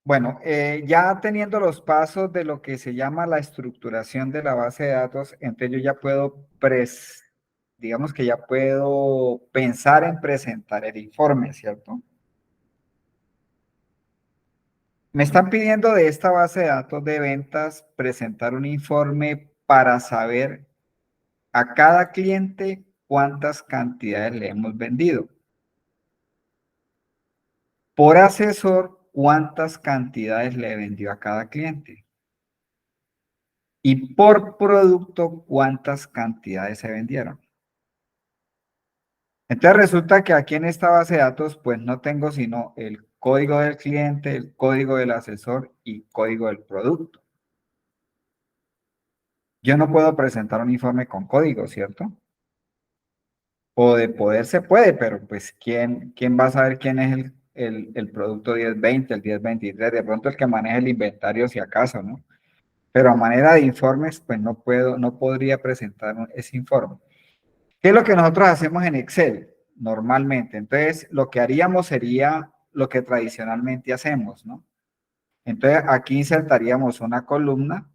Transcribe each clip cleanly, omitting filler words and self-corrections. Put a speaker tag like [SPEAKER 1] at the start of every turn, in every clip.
[SPEAKER 1] Bueno, ya teniendo los pasos de lo que se llama la estructuración de la base de datos, entonces yo ya puedo, digamos que ya puedo pensar en presentar el informe, ¿cierto? Me están pidiendo de esta base de datos de ventas presentar un informe para saber a cada cliente cuántas cantidades le hemos vendido. Por asesor, cuántas cantidades le vendió a cada cliente. Y por producto, cuántas cantidades se vendieron. Entonces resulta que aquí en esta base de datos, pues no tengo sino el código del cliente, el código del asesor y código del producto. Yo no puedo presentar un informe con código, ¿cierto? O de poder se puede, pero pues ¿quién va a saber quién es el producto 1020, el 1023? De pronto el que maneja el inventario, si acaso, ¿no? Pero a manera de informes, pues no podría presentar ese informe. ¿Qué es lo que nosotros hacemos en Excel normalmente? Entonces, lo que haríamos sería lo que tradicionalmente hacemos, ¿no? Entonces, aquí insertaríamos una columna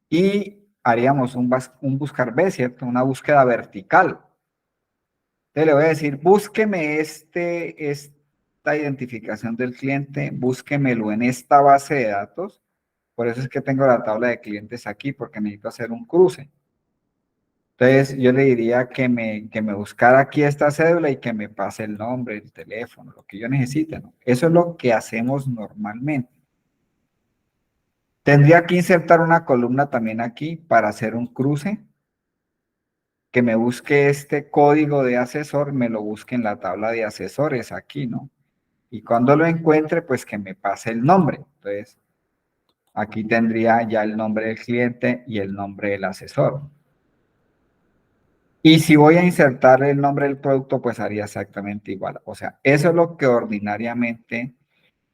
[SPEAKER 1] y haríamos un buscar B, ¿cierto? Una búsqueda vertical. Entonces, le voy a decir, búsqueme esta identificación del cliente, búsquemelo en esta base de datos. Por eso es que tengo la tabla de clientes aquí, porque necesito hacer un cruce. Entonces yo le diría que me buscara aquí esta cédula y que me pase el nombre, el teléfono, lo que yo necesite, ¿no? Eso es lo que hacemos normalmente. Tendría que insertar una columna también aquí para hacer un cruce, que me busque este código de asesor, me lo busque en la tabla de asesores aquí, ¿no? Y cuando lo encuentre, pues que me pase el nombre. Entonces, aquí tendría ya el nombre del cliente y el nombre del asesor. Y si voy a insertar el nombre del producto, pues haría exactamente igual. O sea, eso es lo que ordinariamente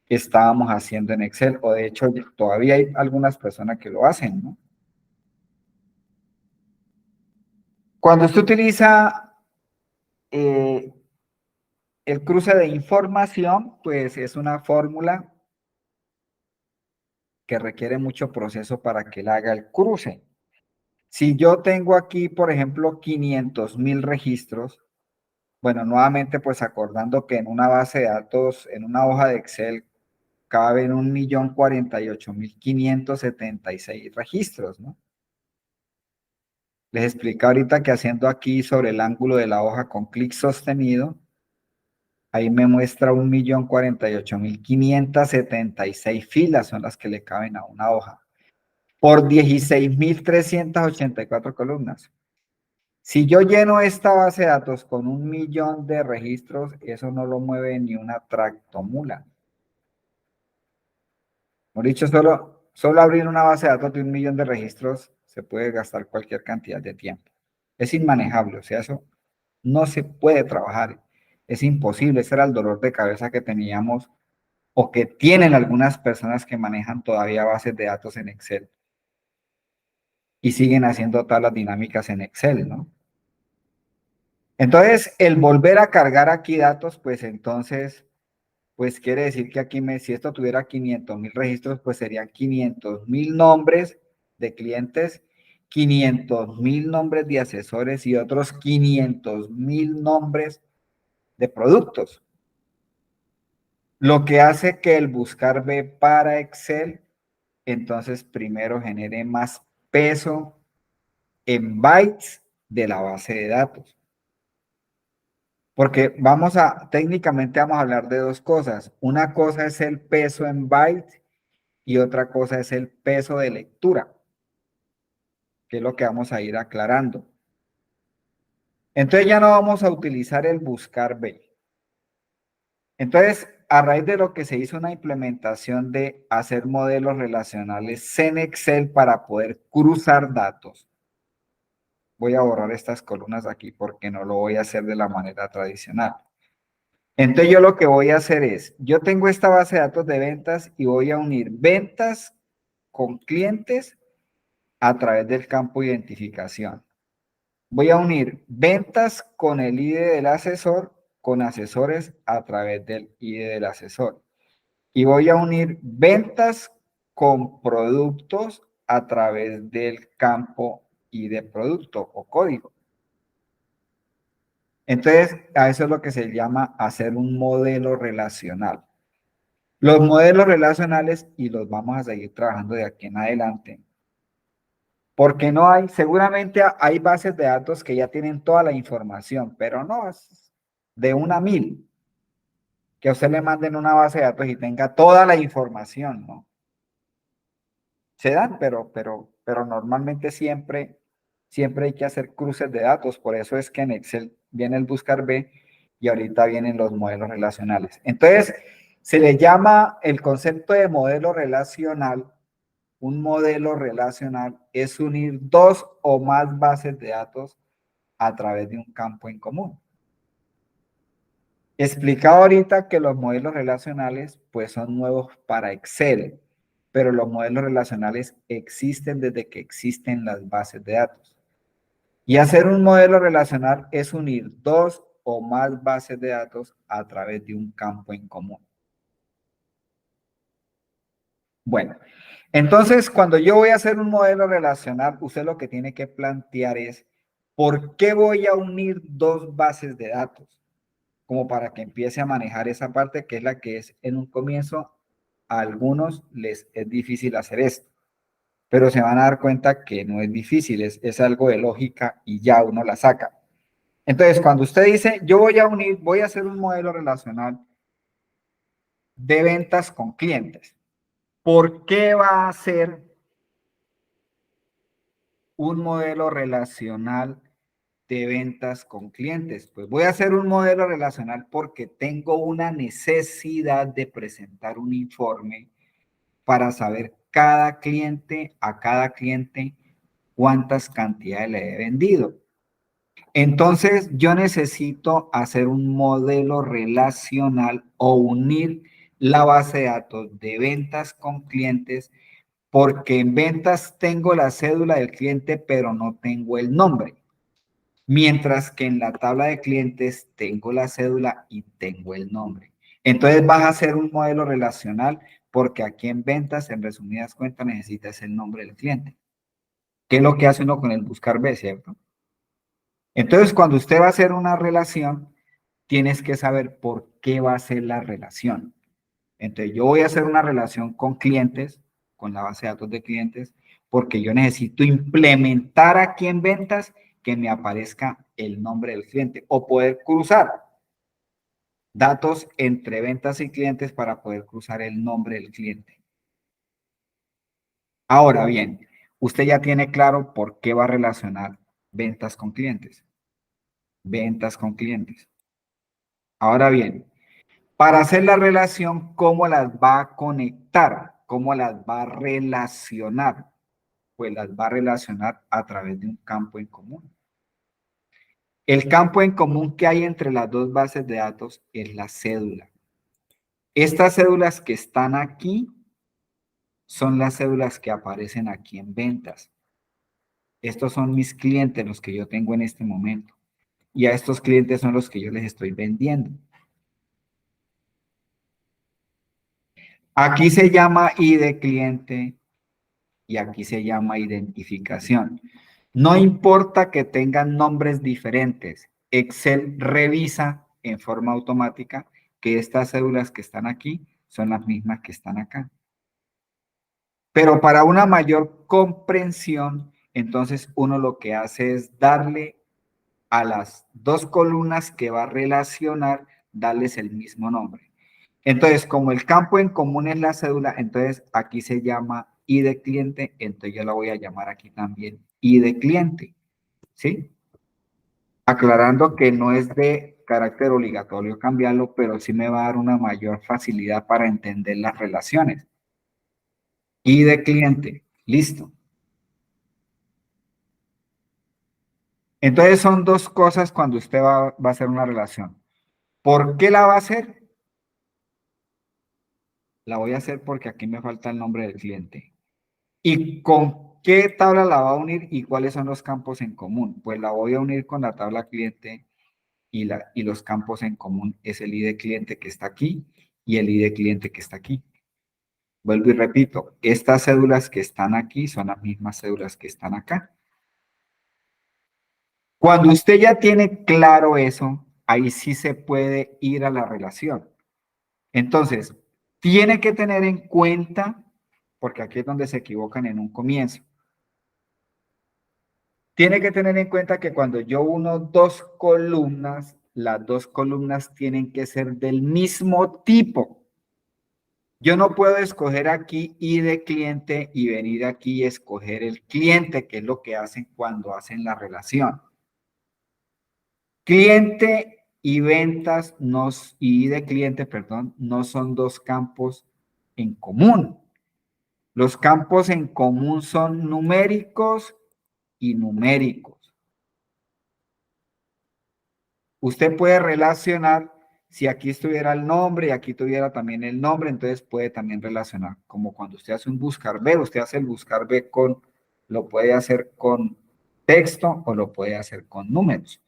[SPEAKER 1] estábamos haciendo en Excel, o de hecho todavía hay algunas personas que lo hacen, ¿no? Cuando usted utiliza eh, el cruce de información, pues es una fórmula que requiere mucho proceso para que él haga el cruce. Si yo tengo aquí, por ejemplo, 500.000 registros, bueno, nuevamente pues acordando que en una base de datos, en una hoja de Excel, caben 1.048.576 registros, ¿no? Les explico ahorita que haciendo aquí sobre el ángulo de la hoja con clic sostenido, ahí me muestra 1.048.576 filas son las que le caben a una hoja, por 16.384 columnas. Si yo lleno esta base de datos con 1.000.000 de registros, eso no lo mueve ni una tractomula. Por dicho, solo abrir una base de datos de 1.000.000 de registros se puede gastar cualquier cantidad de tiempo. Es inmanejable, o sea, eso no se puede trabajar. Es imposible, ese era el dolor de cabeza que teníamos o que tienen algunas personas que manejan todavía bases de datos en Excel y siguen haciendo tablas dinámicas en Excel, ¿no? Entonces, el volver a cargar aquí datos, pues entonces, pues quiere decir que aquí, si esto tuviera 500.000 registros, pues serían 500.000 nombres de clientes, 500.000 nombres de asesores y otros 500.000 nombres de productos. Lo que hace que el buscar B para Excel, entonces primero genere más peso en bytes de la base de datos. Porque técnicamente vamos a hablar de dos cosas. Una cosa es el peso en bytes y otra cosa es el peso de lectura, que es lo que vamos a ir aclarando. Entonces ya no vamos a utilizar el buscar B. Entonces, a raíz de lo que se hizo una implementación de hacer modelos relacionales en Excel para poder cruzar datos. Voy a borrar estas columnas aquí porque no lo voy a hacer de la manera tradicional. Entonces yo lo que voy a hacer es, yo tengo esta base de datos de ventas y voy a unir ventas con clientes a través del campo de identificación. Voy a unir ventas con el ID del asesor, con asesores a través del ID del asesor. y voy a unir ventas con productos a través del campo y de producto o código. Entonces, a eso es lo que se llama hacer un modelo relacional. Los modelos relacionales, y los vamos a seguir trabajando de aquí en adelante, porque no hay, seguramente hay bases de datos que ya tienen toda la información, pero no es de 1 a 1000, que a usted le manden una base de datos y tenga toda la información, ¿no? Se dan, pero normalmente siempre hay que hacer cruces de datos, por eso es que en Excel viene el buscar B y ahorita vienen los modelos relacionales. Entonces, se le llama el concepto de modelo relacional. Un modelo relacional es unir dos o más bases de datos a través de un campo en común. Explicado ahorita que los modelos relacionales pues son nuevos para Excel, pero los modelos relacionales existen desde que existen las bases de datos. Y hacer un modelo relacional es unir dos o más bases de datos a través de un campo en común. Bueno, entonces cuando yo voy a hacer un modelo relacional, usted lo que tiene que plantear es, ¿por qué voy a unir dos bases de datos? Como para que empiece a manejar esa parte que es la que es en un comienzo, a algunos les es difícil hacer esto, pero se van a dar cuenta que no es difícil, es algo de lógica y ya uno la saca. Entonces, cuando usted dice, yo voy a unir, voy a hacer un modelo relacional de ventas con clientes, ¿por qué va a ser un modelo relacional de ventas con clientes? Pues voy a hacer un modelo relacional porque tengo una necesidad de presentar un informe para saber a cada cliente, cuántas cantidades le he vendido. Entonces, yo necesito hacer un modelo relacional o unir la base de datos de ventas con clientes, porque en ventas tengo la cédula del cliente, pero no tengo el nombre. Mientras que en la tabla de clientes tengo la cédula y tengo el nombre. Entonces vas a hacer un modelo relacional porque aquí en ventas, en resumidas cuentas, necesitas el nombre del cliente. ¿Qué es lo que hace uno con el buscar B, cierto? Entonces, cuando usted va a hacer una relación, tienes que saber por qué va a ser la relación. Entonces, yo voy a hacer una relación con clientes, con la base de datos de clientes, porque yo necesito implementar aquí en ventas que me aparezca el nombre del cliente o poder cruzar datos entre ventas y clientes para poder cruzar el nombre del cliente. Ahora bien, usted ya tiene claro por qué va a relacionar ventas con clientes. Ventas con clientes. Ahora bien, para hacer la relación, ¿cómo las va a conectar? ¿Cómo las va a relacionar? Pues las va a relacionar a través de un campo en común. El campo en común que hay entre las dos bases de datos es la cédula. Estas cédulas que están aquí son las cédulas que aparecen aquí en ventas. Estos son mis clientes, los que yo tengo en este momento. Y a estos clientes son los que yo les estoy vendiendo. Aquí se llama ID cliente y aquí se llama identificación. No importa que tengan nombres diferentes, Excel revisa en forma automática que estas cédulas que están aquí son las mismas que están acá. Pero para una mayor comprensión, entonces uno lo que hace es darle a las dos columnas que va a relacionar, darles el mismo nombre. Entonces, como el campo en común es la cédula, entonces aquí se llama ID cliente, entonces yo la voy a llamar aquí también ID cliente, ¿sí? Aclarando que no es de carácter obligatorio cambiarlo, pero sí me va a dar una mayor facilidad para entender las relaciones. ID cliente, listo. Entonces son dos cosas cuando usted va a hacer una relación. ¿Por qué la va a hacer? La voy a hacer porque aquí me falta el nombre del cliente. ¿Y con qué tabla la va a unir y cuáles son los campos en común? Pues la voy a unir con la tabla cliente y los campos en común es el ID cliente que está aquí y el ID de cliente que está aquí. Vuelvo y repito, estas cédulas que están aquí son las mismas cédulas que están acá. Cuando usted ya tiene claro eso, ahí sí se puede ir a la relación. Entonces, tiene que tener en cuenta, porque aquí es donde se equivocan en un comienzo, tiene que tener en cuenta que cuando yo uno dos columnas, las dos columnas tienen que ser del mismo tipo. Yo no puedo escoger aquí ID de cliente y venir aquí y escoger el cliente, que es lo que hacen cuando hacen la relación. Cliente y ventas y ID de cliente, perdón, no son dos campos en común. Los campos en común son numéricos y numéricos. Usted puede relacionar, si aquí estuviera el nombre y aquí tuviera también el nombre, entonces puede también relacionar. Como cuando usted hace un buscar ver, usted hace el buscar ver lo puede hacer con texto o lo puede hacer con números.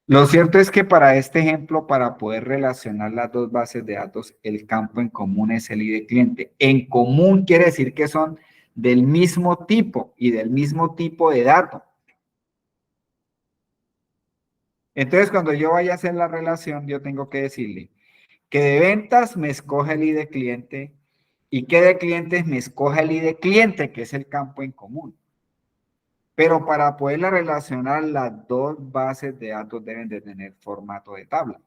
[SPEAKER 1] Lo cierto es que para este ejemplo, para poder relacionar las dos bases de datos, el campo en común es el ID cliente. En común quiere decir que son del mismo tipo y del mismo tipo de dato. Entonces, cuando yo vaya a hacer la relación, yo tengo que decirle que de ventas me escoge el ID cliente y que de clientes me escoge el ID cliente, que es el campo en común. Pero para poderla relacionar, las dos bases de datos deben de tener formato de tabla.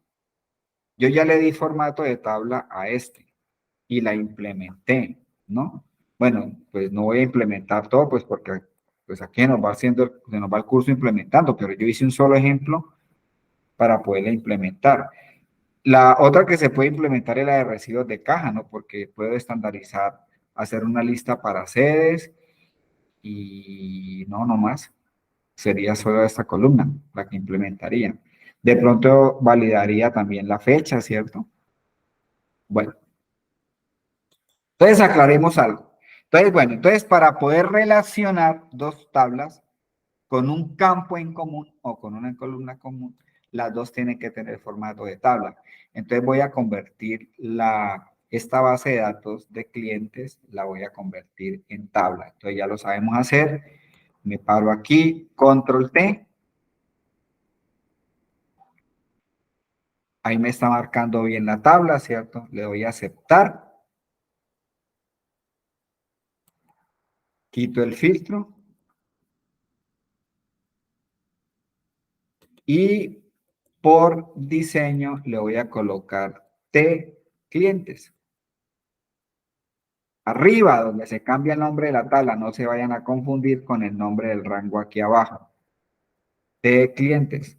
[SPEAKER 1] Yo ya le di formato de tabla a este y la implementé, ¿no? Bueno, pues no voy a implementar todo, pues porque pues aquí nos va haciendo, se nos va el curso implementando, pero yo hice un solo ejemplo para poderla implementar. La otra que se puede implementar es la de residuos de caja, ¿no? Porque puedo estandarizar, hacer una lista para sedes y no más. Sería solo esta columna la que implementaría. De pronto validaría también la fecha, ¿cierto? Bueno, entonces aclaremos algo. Entonces, bueno, entonces para poder relacionar dos tablas con un campo en común o con una columna común, las dos tienen que tener formato de tabla. Entonces voy a convertir esta base de datos de clientes, la voy a convertir en tabla. Entonces ya lo sabemos hacer. Me paro aquí, control T. Ahí me está marcando bien la tabla, ¿cierto? Le doy a aceptar. Quito el filtro. Y por diseño le voy a colocar T clientes. Arriba, donde se cambia el nombre de la tabla, no se vayan a confundir con el nombre del rango aquí abajo. T clientes.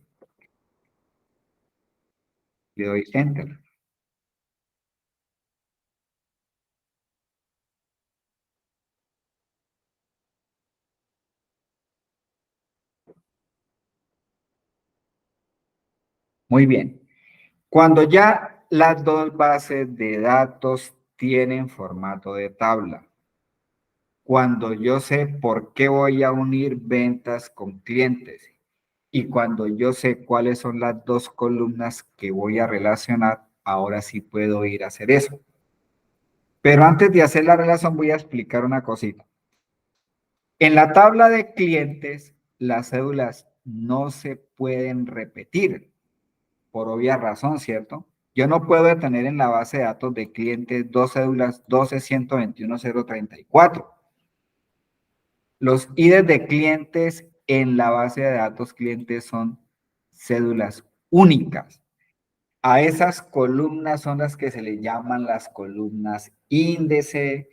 [SPEAKER 1] Le doy Enter. Muy bien. Cuando ya las dos bases de datos tienen formato de tabla, cuando yo sé por qué voy a unir ventas con clientes y cuando yo sé cuáles son las dos columnas que voy a relacionar, ahora sí puedo ir a hacer eso. Pero antes de hacer la relación voy a explicar una cosita. En la tabla de clientes, las cédulas no se pueden repetir por obvia razón, ¿cierto? Yo no puedo tener en la base de datos de clientes dos cédulas 12-121-034. Los IDs de clientes en la base de datos clientes son cédulas únicas. A esas columnas son las que se le llaman las columnas índice,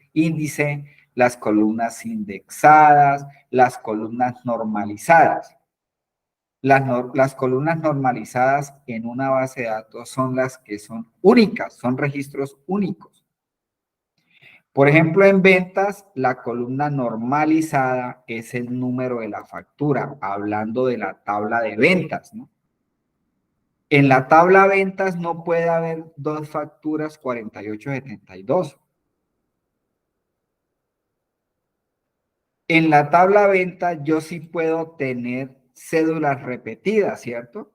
[SPEAKER 1] las columnas indexadas, las columnas normalizadas. Las columnas normalizadas en una base de datos son las que son únicas, son registros únicos. Por ejemplo, en ventas, la columna normalizada es el número de la factura, hablando de la tabla de ventas, ¿no? En la tabla ventas no puede haber dos facturas 4872. En la tabla ventas yo sí puedo tener cédulas repetidas, ¿cierto?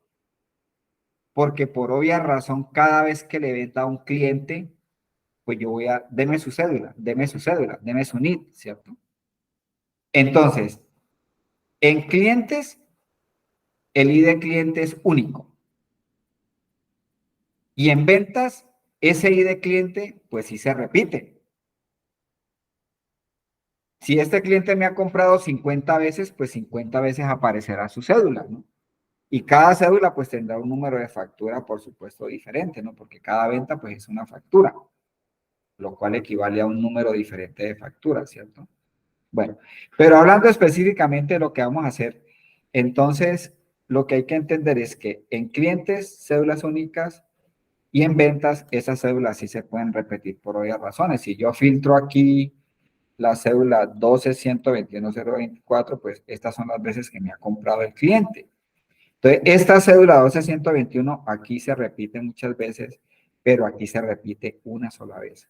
[SPEAKER 1] porque por obvia razón, cada vez que le venda a un cliente, pues yo voy a, deme su cédula, deme su cédula, deme su NIT, ¿cierto? Entonces, en clientes, el ID cliente es único. Y en ventas, ese ID cliente, pues sí se repite. Si este cliente me ha comprado 50 veces, pues 50 veces aparecerá su cédula, ¿no? Y cada cédula, pues tendrá un número de factura, por supuesto, diferente, ¿no? Porque cada venta, pues es una factura, lo cual equivale a un número diferente de facturas, ¿cierto? Bueno, pero hablando específicamente de lo que vamos a hacer, entonces, lo que hay que entender es que en clientes, cédulas únicas, y en ventas, esas cédulas sí se pueden repetir por obvias razones. Si yo filtro aquí la cédula 12-121-024, pues estas son las veces que me ha comprado el cliente. Entonces, esta cédula 12-121 aquí se repite muchas veces, pero aquí se repite una sola vez.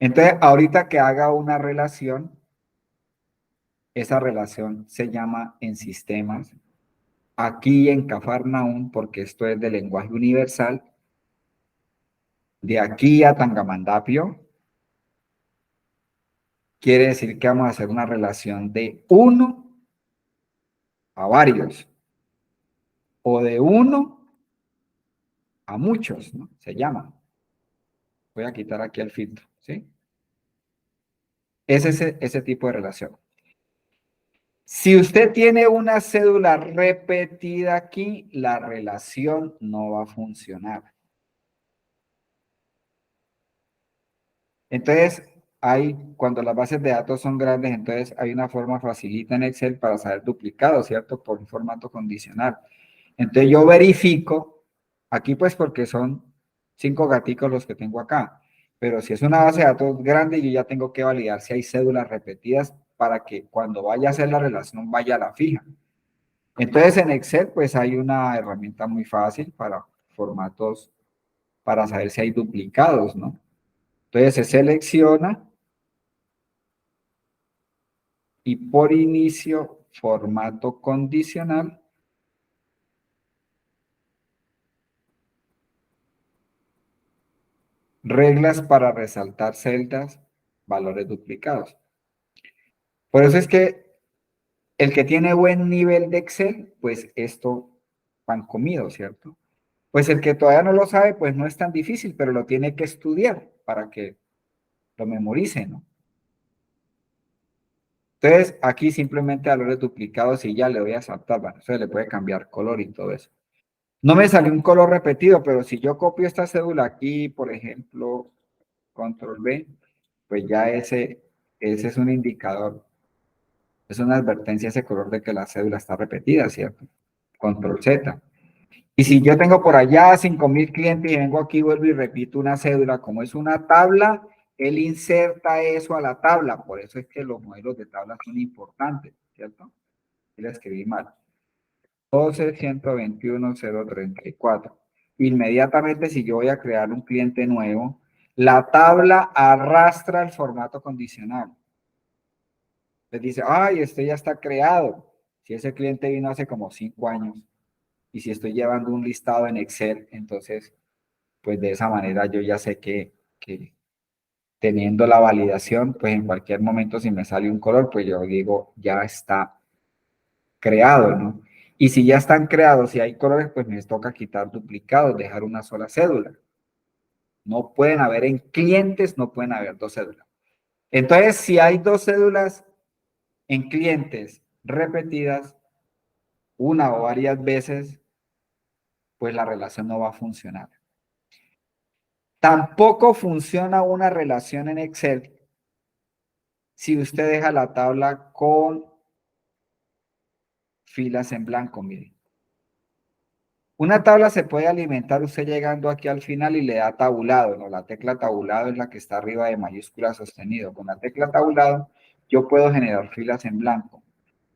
[SPEAKER 1] Entonces, ahorita que haga una relación, esa relación se llama en sistemas. Aquí en Cafarnaum, porque esto es de lenguaje universal, de aquí a Tangamandapio, quiere decir que vamos a hacer una relación de uno a varios, o de uno a muchos, ¿no? Se llama. Voy a quitar aquí el filtro, ¿sí? Es ese tipo de relación. Si usted tiene una cédula repetida aquí, la relación no va a funcionar. Entonces, cuando las bases de datos son grandes, entonces hay una forma facilita en Excel para saber duplicado, ¿cierto? Por un formato condicional. Entonces yo verifico, aquí pues porque son 5 gaticos los que tengo acá, pero si es una base de datos grande, yo ya tengo que validar si hay cédulas repetidas para que cuando vaya a hacer la relación vaya a la fija. Entonces en Excel pues hay una herramienta muy fácil para formatos, para saber si hay duplicados, ¿no? Entonces se selecciona y por inicio, formato condicional, reglas para resaltar celdas, valores duplicados. Por eso es que el que tiene buen nivel de Excel, pues esto pan comido, ¿cierto? Pues el que todavía no lo sabe, pues no es tan difícil, pero lo tiene que estudiar para que lo memorice, ¿no? Entonces, aquí simplemente valores duplicados y ya le voy a saltar, bueno, eso le puede cambiar color y todo eso. No me salió un color repetido, pero si yo copio esta cédula aquí, por ejemplo, control V, pues ya ese es un indicador, es una advertencia ese color de que la cédula está repetida, ¿cierto? Control Z. Y si yo tengo por allá 5.000 clientes y vengo aquí, vuelvo y repito una cédula, como es una tabla, él inserta eso a la tabla. Por eso es que los modelos de tabla son importantes, ¿cierto? Y la escribí mal. 12-121-034. Inmediatamente, si yo voy a crear un cliente nuevo, la tabla arrastra el formato condicional. Les dice, ay, este ya está creado. Si ese cliente vino hace como 5 años y si estoy llevando un listado en Excel, entonces, pues de esa manera yo ya sé que teniendo la validación, pues en cualquier momento si me sale un color, pues yo digo, ya está creado, ¿no? Y si ya están creados y hay colores, pues me toca quitar duplicados, dejar una sola cédula. No pueden haber en clientes, no pueden haber dos cédulas. Entonces, si hay dos cédulas en clientes repetidas, una o varias veces, pues la relación no va a funcionar. Tampoco funciona una relación en Excel si usted deja la tabla con filas en blanco, miren. Una tabla se puede alimentar usted llegando aquí al final y le da tabulado, ¿no? La tecla tabulado es la que está arriba de mayúscula sostenido. Con la tecla tabulado yo puedo generar filas en blanco.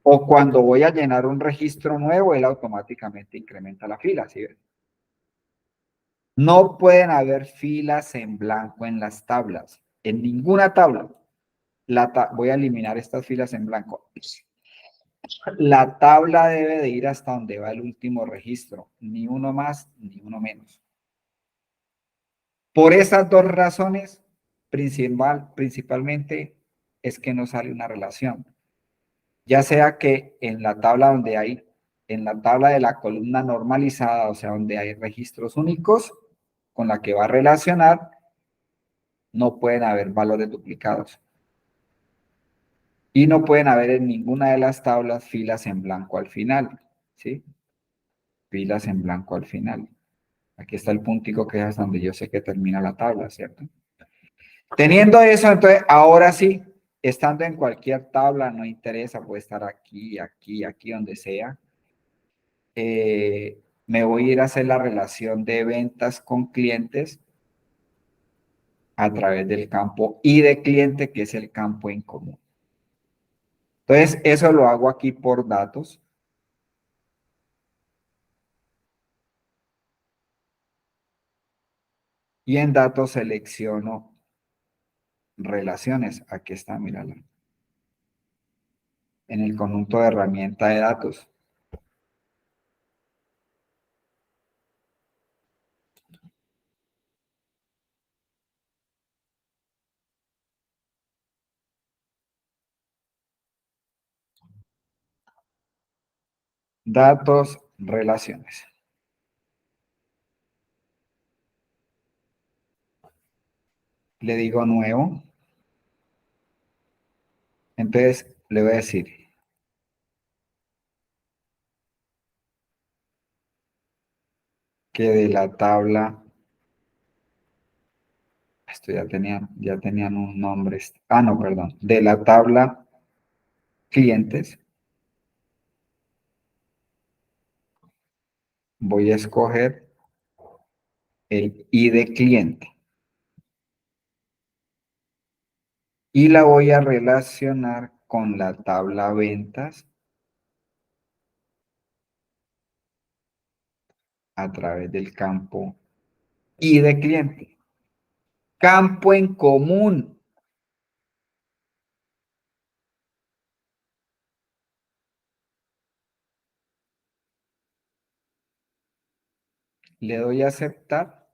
[SPEAKER 1] O cuando voy a llenar un registro nuevo, él automáticamente incrementa la fila, ¿sí ven? No pueden haber filas en blanco en las tablas, en ninguna tabla. Voy a eliminar estas filas en blanco. La tabla debe de ir hasta donde va el último registro, ni uno más ni uno menos. Por esas dos razones, principalmente es que no sale una relación. Ya sea que en la tabla donde hay, en la tabla de la columna normalizada, o sea, donde hay registros únicos con la que va a relacionar, no pueden haber valores duplicados. Y no pueden haber en ninguna de las tablas filas en blanco al final, ¿sí? Filas en blanco al final. Aquí está el puntico que es hasta donde yo sé que termina la tabla, ¿cierto? Teniendo eso, entonces, ahora sí, estando en cualquier tabla, no interesa, puede estar aquí, aquí, aquí, donde sea. Me voy a ir a hacer la relación de ventas con clientes a través del campo y de cliente, que es el campo en común. Entonces, eso lo hago aquí por datos. Y en datos selecciono relaciones. Aquí está, mírala. En el conjunto de herramienta de datos. Datos, relaciones. Le digo nuevo. Entonces, le voy a decir que de la tabla, esto ya tenían un nombre. Ah, no, perdón. De la tabla clientes, voy a escoger el ID cliente y la voy a relacionar con la tabla ventas a través del campo ID cliente. Campo en común. Le doy a aceptar.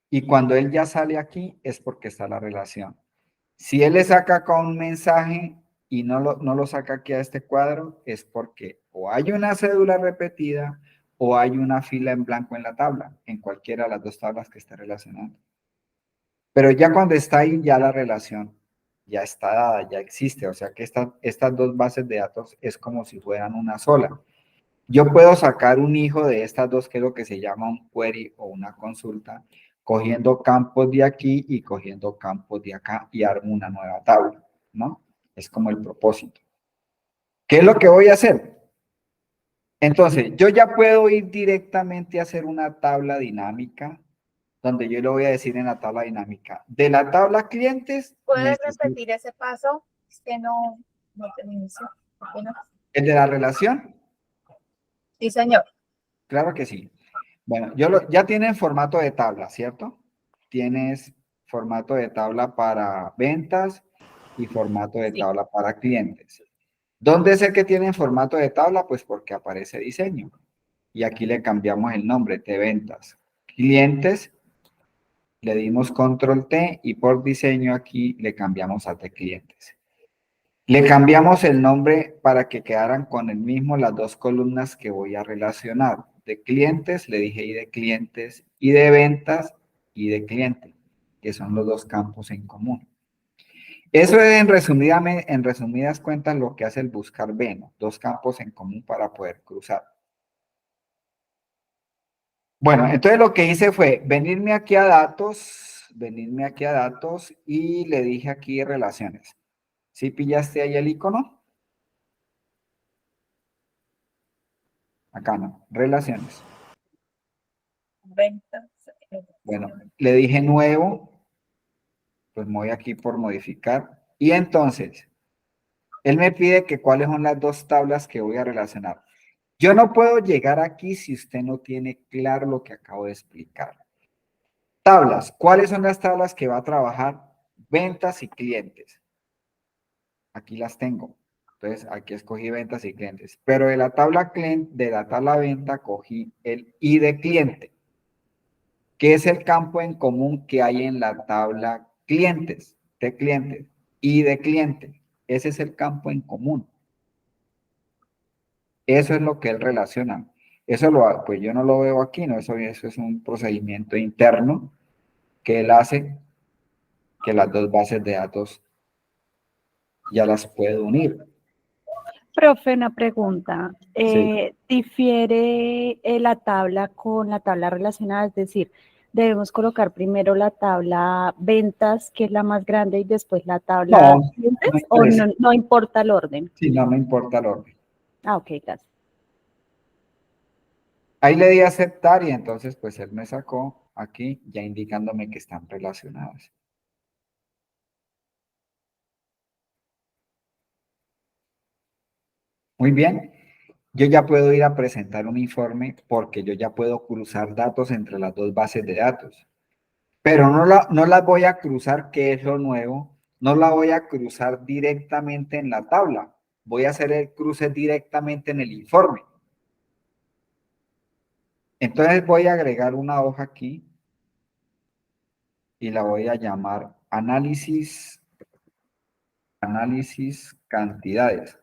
[SPEAKER 1] Y cuando él ya sale aquí es porque está la relación. Si él le saca acá un mensaje y no lo saca aquí a este cuadro, es porque o hay una cédula repetida o hay una fila en blanco en la tabla, en cualquiera de las dos tablas que esté relacionando. Pero ya cuando está ahí, ya la relación ya está dada, ya existe. O sea que estas dos bases de datos es como si fueran una sola. Yo puedo sacar un hijo de estas dos, que es lo que se llama un query o una consulta, cogiendo campos de aquí y cogiendo campos de acá y armo una nueva tabla, ¿no? Es como el propósito. ¿Qué es lo que voy a hacer? Entonces, yo ya puedo ir directamente a hacer una tabla dinámica, donde yo le voy a decir en la tabla dinámica, de la tabla clientes,
[SPEAKER 2] ¿Puedes repetir ese paso? Es que no te inicio. No.
[SPEAKER 1] ¿el de la relación?
[SPEAKER 2] Sí, señor.
[SPEAKER 1] Claro que sí. Bueno, ya tienen formato de tabla, ¿cierto? Tienes formato de tabla para ventas y formato de
[SPEAKER 2] Sí.
[SPEAKER 1] tabla para clientes. ¿Dónde sé que tienen formato de tabla? Pues porque aparece diseño. Y aquí le cambiamos el nombre de ventas. Clientes, le dimos control T y por diseño aquí le cambiamos a T clientes. Le cambiamos el nombre para que quedaran con el mismo las dos columnas que voy a relacionar. De clientes, le dije y de clientes, y de ventas y de cliente, que son los dos campos en común. Eso es en resumidas cuentas lo que hace el buscar Veno, dos campos en común para poder cruzar. Bueno, entonces lo que hice fue venirme aquí a datos y le dije aquí relaciones. ¿Sí pillaste ahí el icono? Acá no, relaciones.
[SPEAKER 2] Ventas.
[SPEAKER 1] Bueno, le dije nuevo, pues me voy aquí por modificar. Y entonces, él me pide que cuáles son las dos tablas que voy a relacionar. Yo no puedo llegar aquí si usted no tiene claro lo que acabo de explicar. Tablas. ¿Cuáles son las tablas que va a trabajar? Ventas y clientes. Aquí las tengo. Entonces, aquí escogí ventas y clientes. Pero de la tabla venta, cogí el I de cliente, que es el campo en común que hay en la tabla clientes, de clientes, I de cliente. Ese es el campo en común. Eso es lo que él relaciona. Pues yo no lo veo aquí, ¿no? Eso es un procedimiento interno que él hace que las dos bases de datos ya las puede unir.
[SPEAKER 3] Profe, una pregunta.
[SPEAKER 1] Sí.
[SPEAKER 3] ¿Difiere la tabla con la tabla relacionada? Es decir, ¿debemos colocar primero la tabla ventas, que es la más grande, y después la tabla
[SPEAKER 1] No, no
[SPEAKER 3] clientes? ¿O
[SPEAKER 1] interesa.
[SPEAKER 3] no importa el orden?
[SPEAKER 1] Sí, no me importa el orden.
[SPEAKER 3] Ah, ok, gracias.
[SPEAKER 1] Ahí le di a aceptar y entonces pues él me sacó aquí ya indicándome que están relacionadas. Muy bien. Yo ya puedo ir a presentar un informe porque yo ya puedo cruzar datos entre las dos bases de datos. Pero no las voy a cruzar, que es lo nuevo. No la voy a cruzar directamente en la tabla. Voy a hacer el cruce directamente en el informe. Entonces voy a agregar una hoja aquí y la voy a llamar análisis cantidades.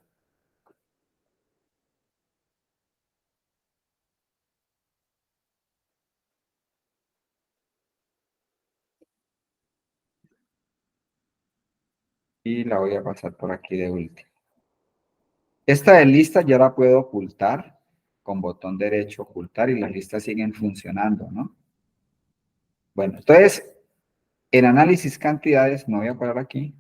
[SPEAKER 1] Y la voy a pasar por aquí de último. Esta de lista ya la puedo ocultar con botón derecho ocultar y las listas siguen funcionando, ¿no? Bueno, entonces en análisis cantidades me voy a parar aquí.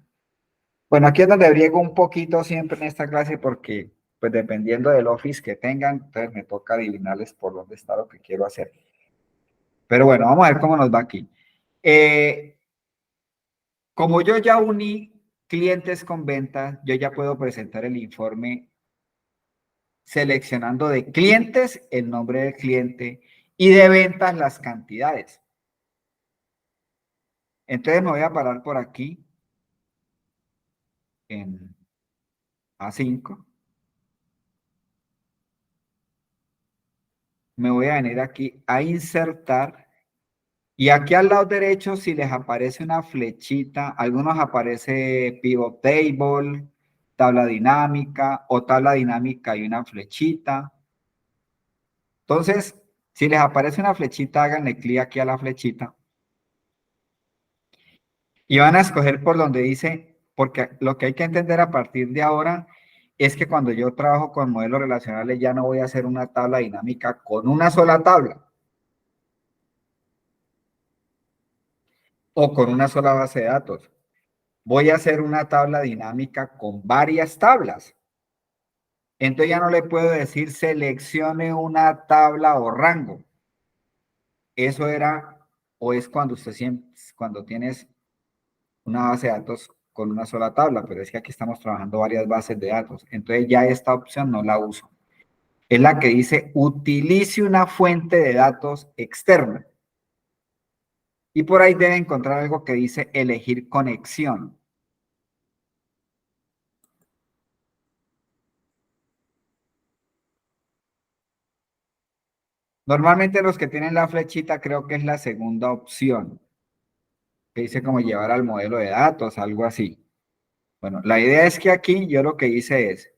[SPEAKER 1] Bueno, aquí es donde briego un poquito siempre en esta clase porque pues dependiendo del office que tengan, entonces me toca adivinarles por dónde está lo que quiero hacer. Pero bueno, vamos a ver cómo nos va aquí. Como yo ya uní clientes con ventas, yo ya puedo presentar el informe seleccionando de clientes el nombre del cliente y de ventas las cantidades. Entonces me voy a parar por aquí en A5. Me voy a venir aquí a insertar. Y aquí al lado derecho, si les aparece una flechita, algunos aparece pivot table, tabla dinámica o tabla dinámica y una flechita. Entonces, si les aparece una flechita, háganle clic aquí a la flechita y van a escoger por donde dice, porque lo que hay que entender a partir de ahora es que cuando yo trabajo con modelos relacionales ya no voy a hacer una tabla dinámica con una sola tabla o con una sola base de datos. Voy a hacer una tabla dinámica con varias tablas. Entonces ya no le puedo decir seleccione una tabla o rango. Eso era o es cuando cuando tienes una base de datos con una sola tabla, pero es que aquí estamos trabajando varias bases de datos. Entonces ya esta opción no la uso. Es la que dice utilice una fuente de datos externa. Y por ahí debe encontrar algo que dice elegir conexión. Normalmente los que tienen la flechita creo que es la segunda opción, que dice como llevar al modelo de datos, algo así. Bueno, la idea es que aquí yo lo que hice es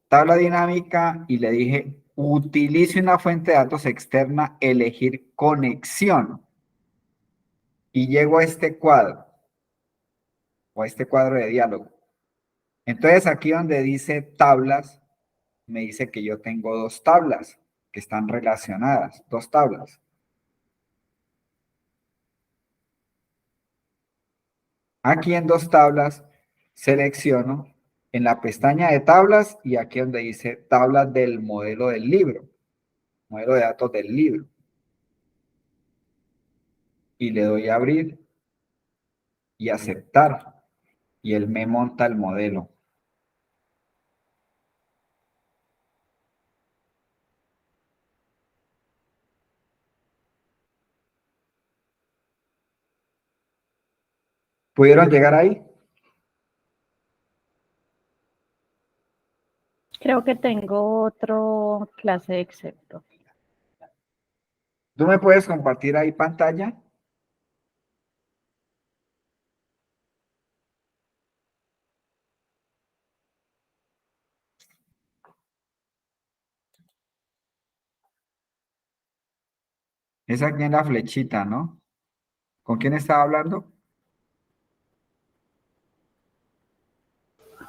[SPEAKER 1] tabla dinámica y le dije utilice una fuente de datos externa, elegir conexión. Y llego a este cuadro o a este cuadro de diálogo. Entonces aquí donde dice tablas, me dice que yo tengo dos tablas que están relacionadas, dos tablas. Aquí en dos tablas selecciono en la pestaña de tablas y aquí donde dice tablas del modelo del libro, modelo de datos del libro. Y le doy a abrir y aceptar. Y él me monta el modelo. ¿Pudieron llegar ahí?
[SPEAKER 3] Creo que tengo otro clase de Excel.
[SPEAKER 1] ¿Tú me puedes compartir ahí pantalla? Es aquí en la flechita, ¿no? ¿Con quién estaba hablando?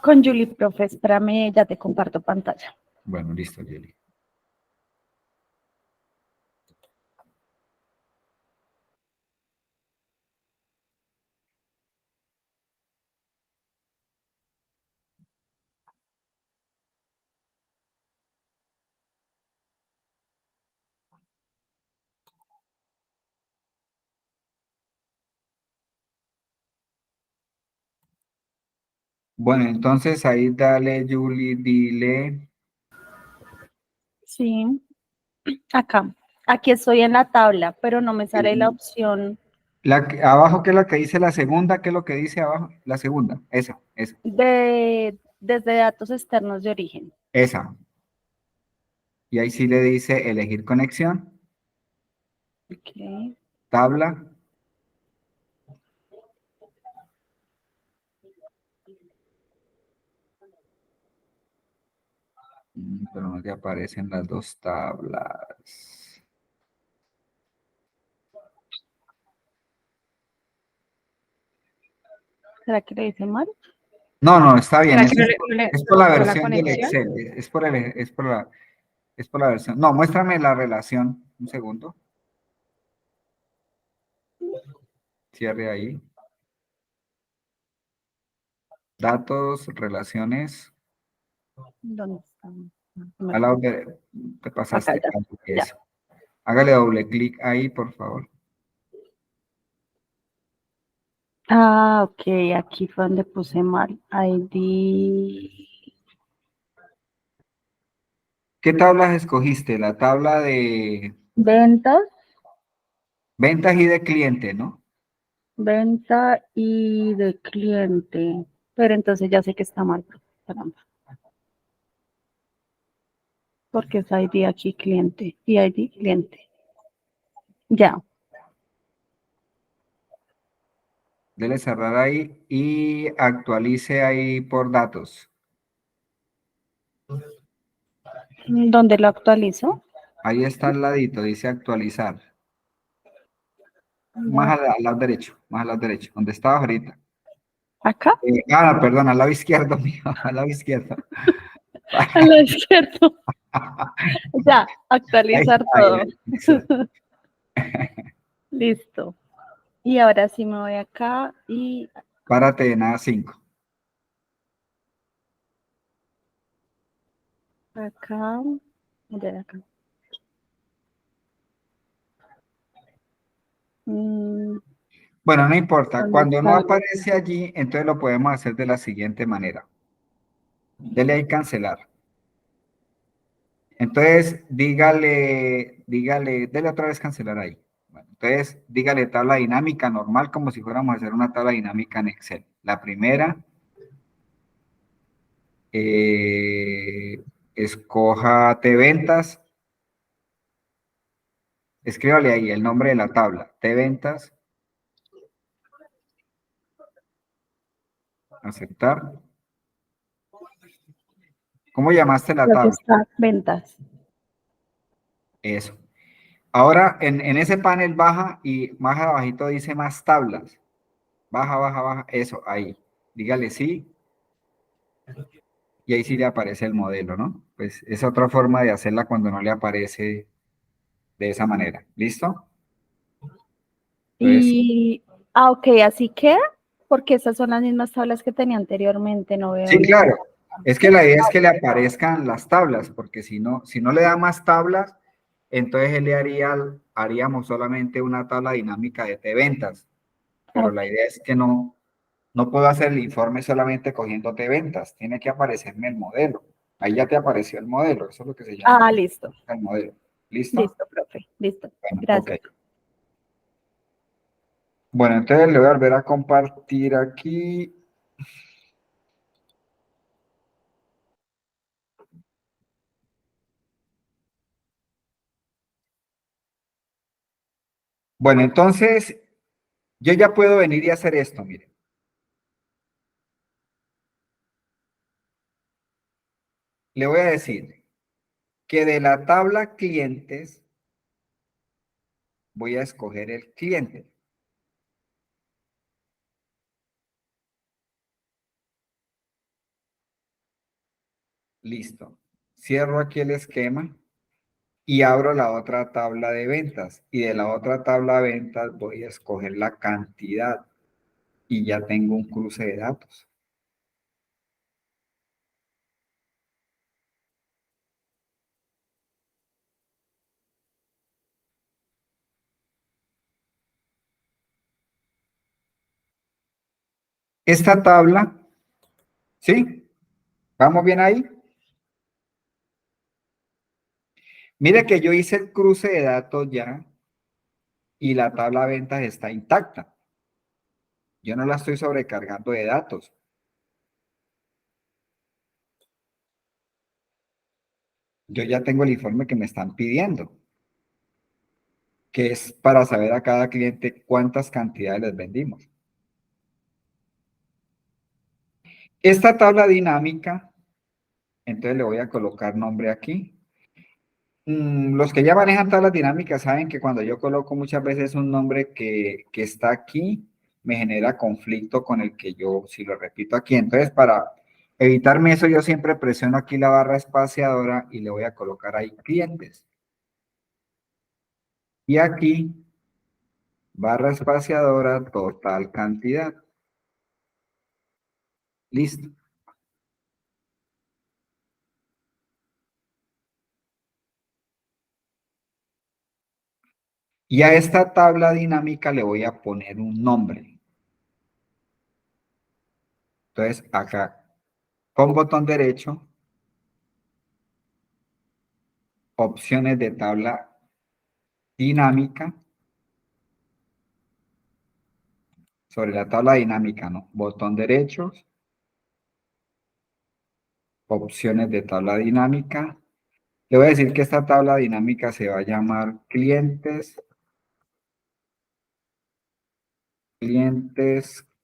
[SPEAKER 3] Con Julie, profe, espérame, ya te comparto pantalla.
[SPEAKER 1] Bueno, listo, Jelly. Bueno, entonces ahí dale, Julie, dile.
[SPEAKER 3] Sí, acá. Aquí estoy en la tabla, pero no me sale la opción
[SPEAKER 1] Abajo, ¿qué es lo que dice la segunda? ¿Qué es lo que dice abajo? La segunda, esa,
[SPEAKER 3] desde datos externos de origen.
[SPEAKER 1] esa. Y ahí sí le dice elegir conexión,
[SPEAKER 3] Ok.
[SPEAKER 1] tabla. Pero no te aparecen las dos tablas.
[SPEAKER 3] ¿Será que le dice mal?
[SPEAKER 1] No, no, está bien.
[SPEAKER 2] ¿Será
[SPEAKER 1] Es,
[SPEAKER 2] que no le
[SPEAKER 1] es por la
[SPEAKER 2] gustó la
[SPEAKER 1] versión del
[SPEAKER 2] conexión?
[SPEAKER 1] Excel. Es por la versión. No, muéstrame la relación. Un segundo. Cierre ahí. Datos, relaciones.
[SPEAKER 3] ¿Dónde está? No me
[SPEAKER 1] Al lado
[SPEAKER 3] acuerdo.
[SPEAKER 1] te
[SPEAKER 3] Acá
[SPEAKER 1] pasaste
[SPEAKER 3] ya,
[SPEAKER 1] algo,
[SPEAKER 3] ya.
[SPEAKER 1] eso. Hágale doble clic ahí, por favor.
[SPEAKER 3] Ah, ok, aquí fue donde puse mal. ID.
[SPEAKER 1] ¿Qué tablas escogiste? La tabla de
[SPEAKER 3] Ventas,
[SPEAKER 1] ventas y de cliente, ¿no?
[SPEAKER 3] venta y de cliente. Pero entonces ya sé que está mal. Caramba. Porque es ID aquí cliente. Y ID cliente. Ya.
[SPEAKER 1] Dele cerrar ahí y actualice ahí por datos.
[SPEAKER 3] ¿Dónde lo actualizo?
[SPEAKER 1] Ahí está al ladito, dice actualizar. Más
[SPEAKER 3] No.
[SPEAKER 1] al lado derecho, más al lado derecho, donde estaba ahorita.
[SPEAKER 3] ¿Acá?
[SPEAKER 1] Perdón, al lado izquierdo, mío, al lado izquierdo.
[SPEAKER 3] A la izquierda. Ya,
[SPEAKER 1] Ahí
[SPEAKER 3] actualizar
[SPEAKER 1] está,
[SPEAKER 3] todo.
[SPEAKER 1] eso.
[SPEAKER 3] Listo. Y ahora sí me voy acá y
[SPEAKER 1] Párate de nada 5.
[SPEAKER 3] acá. Ya, acá. Mm,
[SPEAKER 1] Bueno, no importa.
[SPEAKER 3] ¿Dónde
[SPEAKER 1] Cuando no
[SPEAKER 3] está
[SPEAKER 1] aparece allí, entonces lo podemos hacer de la siguiente manera. Dele ahí cancelar. Entonces, dele otra vez cancelar ahí. Bueno, entonces, dígale tabla dinámica normal, como si fuéramos a hacer una tabla dinámica en Excel. La primera, escoja T ventas, escríbale ahí el nombre de la tabla, T ventas, aceptar. ¿Cómo llamaste la
[SPEAKER 3] Creo que
[SPEAKER 1] tabla?
[SPEAKER 3] está ventas.
[SPEAKER 1] Eso. Ahora, en ese panel baja y más abajito dice más tablas. Baja, baja, baja. Eso, ahí. Dígale sí. Y ahí sí le aparece el modelo, ¿no? Pues es otra forma de hacerla cuando no le aparece de esa manera. ¿Listo? Entonces,
[SPEAKER 3] Y, ok, así queda, porque esas son las mismas tablas que tenía anteriormente, no veo
[SPEAKER 1] sí,
[SPEAKER 3] ningún.
[SPEAKER 1] claro. Es que la idea es que le aparezcan las tablas, porque si no le da más tablas, entonces él haríamos solamente una tabla dinámica de T-ventas. Pero
[SPEAKER 3] Ok.
[SPEAKER 1] la idea es que no puedo hacer el informe solamente cogiendo T-ventas, tiene que aparecerme el modelo. Ahí ya te apareció el modelo, eso es lo que se llama
[SPEAKER 3] Ah, listo,
[SPEAKER 1] el modelo. ¿Listo?
[SPEAKER 3] listo, profe, listo.
[SPEAKER 1] Bueno, ok.
[SPEAKER 3] Gracias.
[SPEAKER 1] Bueno, entonces le voy a volver a compartir aquí. Bueno, entonces yo ya puedo venir y hacer esto, miren. Le voy a decir que de la tabla clientes voy a escoger el cliente. Listo. Cierro aquí el esquema y abro la otra tabla de ventas. Y de la otra tabla de ventas voy a escoger la cantidad y ya tengo un cruce de datos. Esta tabla, ¿sí? ¿Vamos bien ahí? Mire que yo hice el cruce de datos ya y la tabla de ventas está intacta. Yo no la estoy sobrecargando de datos. Yo ya tengo el informe que me están pidiendo, que es para saber a cada cliente cuántas cantidades les vendimos. Esta tabla dinámica, entonces le voy a colocar nombre aquí. Los que ya manejan tablas dinámicas saben que cuando yo coloco muchas veces un nombre que está aquí, me genera conflicto con el que yo, si lo repito aquí. Entonces, para evitarme eso, yo siempre presiono aquí la barra espaciadora y le voy a colocar ahí clientes. Y aquí, barra espaciadora, total cantidad. Listo. Y a esta tabla dinámica le voy a poner un nombre. Entonces, acá, con botón derecho, opciones de tabla dinámica. Sobre la tabla dinámica, ¿no? Botón derecho, opciones de tabla dinámica. Le voy a decir que esta tabla dinámica se va a llamar clientes,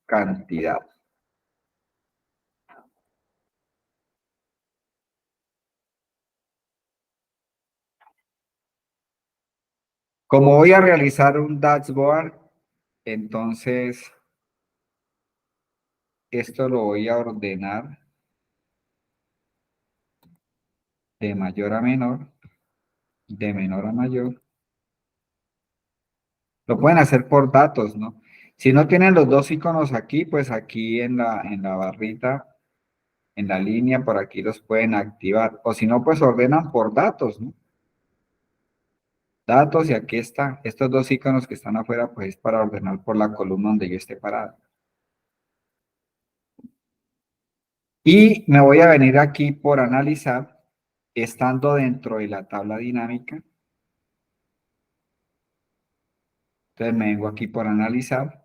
[SPEAKER 1] cantidad. Como voy a realizar un dashboard, entonces esto lo voy a ordenar de mayor a menor, de menor a mayor. Lo pueden hacer por datos, ¿no? Si no tienen los dos iconos aquí, pues aquí en la barrita, en la línea, por aquí los pueden activar. O si no, pues ordenan por datos, ¿no? Datos y aquí está. Estos dos iconos que están afuera, pues es para ordenar por la columna donde yo esté parado. Y me voy a venir aquí por analizar, estando dentro de la tabla dinámica. Entonces me vengo aquí por analizar.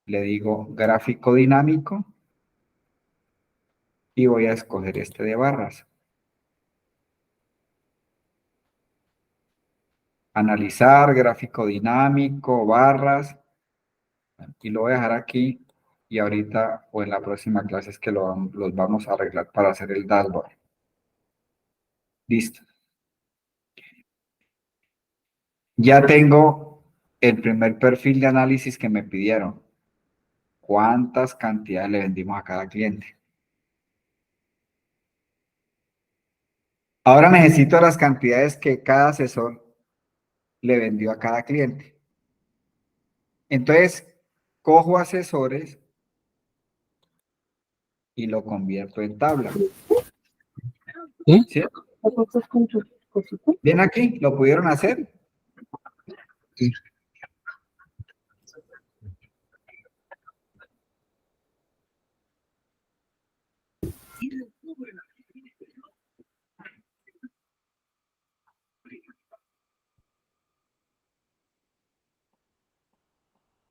[SPEAKER 1] Le digo gráfico dinámico y voy a escoger este de barras. Analizar, gráfico dinámico, barras. Y lo voy a dejar aquí y ahorita o en la próxima clase es que los vamos a arreglar para hacer el dashboard. Listo. Ya tengo el primer perfil de análisis que me pidieron. ¿Cuántas cantidades le vendimos a cada cliente? Ahora necesito las cantidades que cada asesor le vendió a cada cliente. Entonces, cojo asesores y lo convierto en tabla. ¿Sí? Bien aquí, ¿lo pudieron hacer?
[SPEAKER 4] Sí.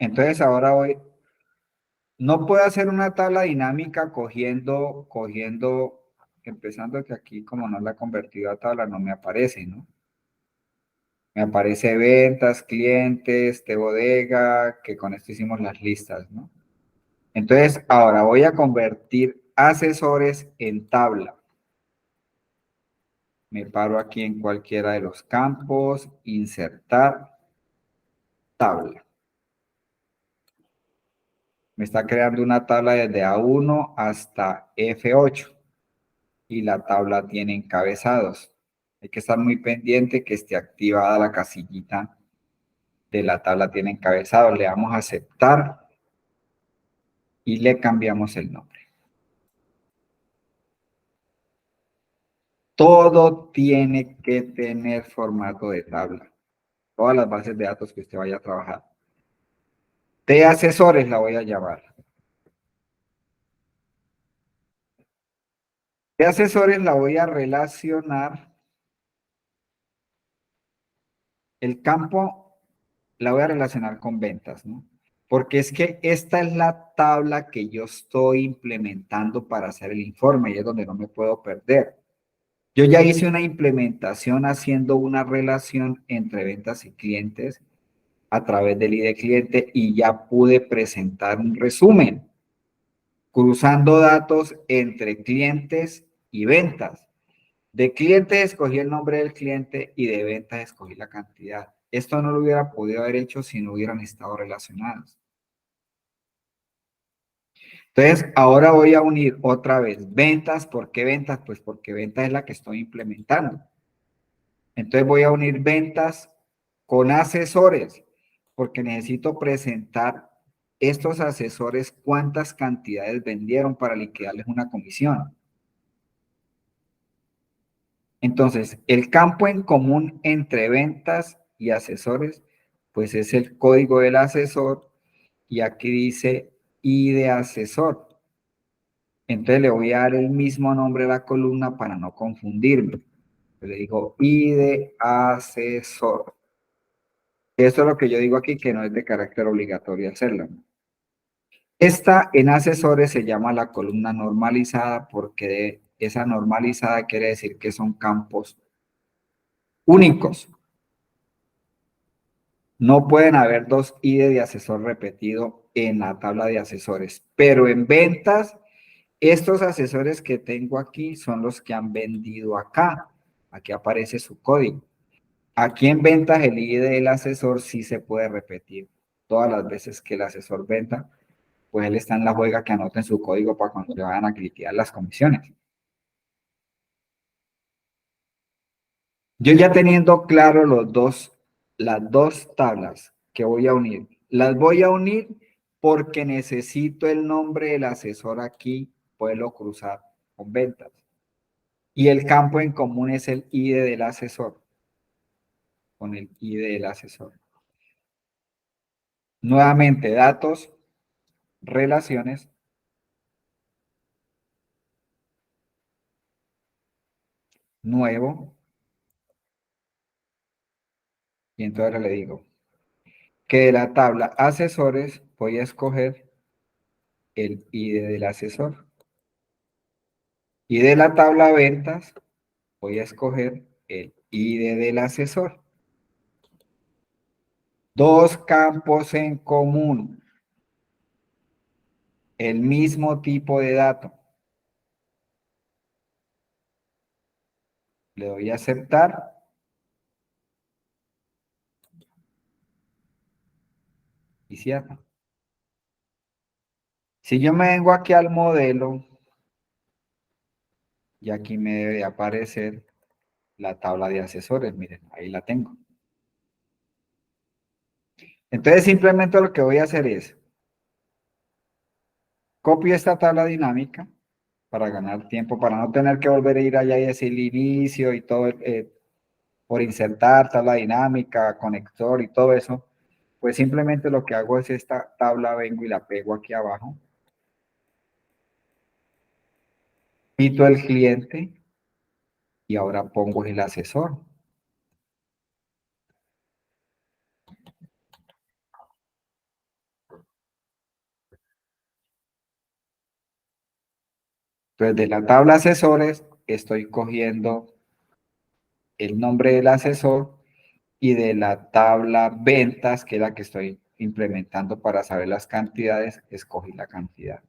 [SPEAKER 1] Entonces ahora voy, no puedo hacer una tabla dinámica empezando que aquí como no la he convertido a tabla, no me aparece, ¿no? Me aparece ventas, clientes, de bodega, que con esto hicimos las listas, ¿no? Entonces, ahora voy a convertir asesores en tabla. Me paro aquí en cualquiera de los campos, insertar tabla. Me está creando una tabla desde A1 hasta F8 y la tabla tiene encabezados. Hay que estar muy pendiente que esté activada la casillita de la tabla tiene encabezado. Le damos a aceptar y le cambiamos el nombre. Todo tiene que tener formato de tabla. Todas las bases de datos que usted vaya a trabajar. De asesores la voy a llamar. De asesores la voy a relacionar. El campo la voy a relacionar con ventas, ¿no? Porque es que esta es la tabla que yo estoy implementando para hacer el informe y es donde no me puedo perder. Yo ya hice una implementación haciendo una relación entre ventas y clientes a través del ID cliente y ya pude presentar un resumen cruzando datos entre clientes y ventas. De clientes escogí el nombre del cliente y de ventas escogí la cantidad. Esto no lo hubiera podido haber hecho si no hubieran estado relacionados. Entonces, ahora voy a unir otra vez ventas. ¿Por qué ventas? Pues porque ventas es la que estoy implementando. Entonces voy a unir ventas con asesores, porque necesito presentar estos asesores cuántas cantidades vendieron para liquidarles una comisión. Entonces, el campo en común entre ventas y asesores, pues es el código del asesor y aquí dice I de asesor. Entonces le voy a dar el mismo nombre a la columna para no confundirme. Le digo I de asesor. Esto es lo que yo digo aquí, que no es de carácter obligatorio hacerlo. Esta en asesores se llama la columna normalizada porque esa normalizada quiere decir que son campos únicos. No pueden haber dos ID de asesor repetido en la tabla de asesores, pero en ventas, estos asesores que tengo aquí son los que han vendido acá. Aquí aparece su código. Aquí en ventas el ID del asesor sí se puede repetir todas las veces que el asesor venta, pues él está en la juega que anoten su código para cuando le vayan a liquidar las comisiones. Yo ya teniendo claro las dos tablas que voy a unir, las voy a unir porque necesito el nombre del asesor aquí, poderlo cruzar con ventas. Y el campo en común es el ID del asesor, con el ID del asesor. Nuevamente, datos, relaciones, nuevo, y entonces le digo que de la tabla asesores voy a escoger el ID del asesor. Y de la tabla ventas voy a escoger el ID del asesor. Dos campos en común, el mismo tipo de dato. Le doy a aceptar. Y cierro. Si yo me vengo aquí al modelo, y aquí me debe aparecer la tabla de asesores. Miren, ahí la tengo. Entonces simplemente lo que voy a hacer es, copio esta tabla dinámica para ganar tiempo, para no tener que volver a ir allá y decir el inicio y todo, por insertar tabla dinámica, conector y todo eso. Pues simplemente lo que hago es esta tabla, vengo y la pego aquí abajo. Quito el cliente y ahora pongo el asesor. Entonces, de la tabla asesores, estoy cogiendo el nombre del asesor y de la tabla ventas, que es la que estoy implementando para saber las cantidades, escogí la cantidad.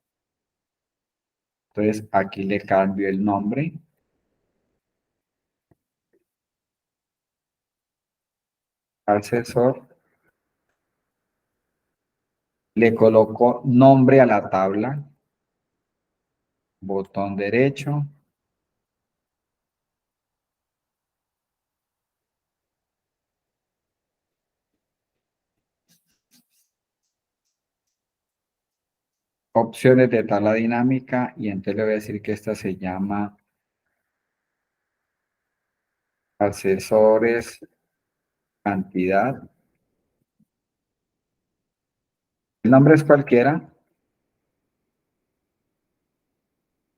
[SPEAKER 1] Entonces, aquí le cambio el nombre. Asesor. Le coloco nombre a la tabla. Botón derecho. Opciones de tabla dinámica y entonces le voy a decir que esta se llama asesores cantidad. El nombre es cualquiera.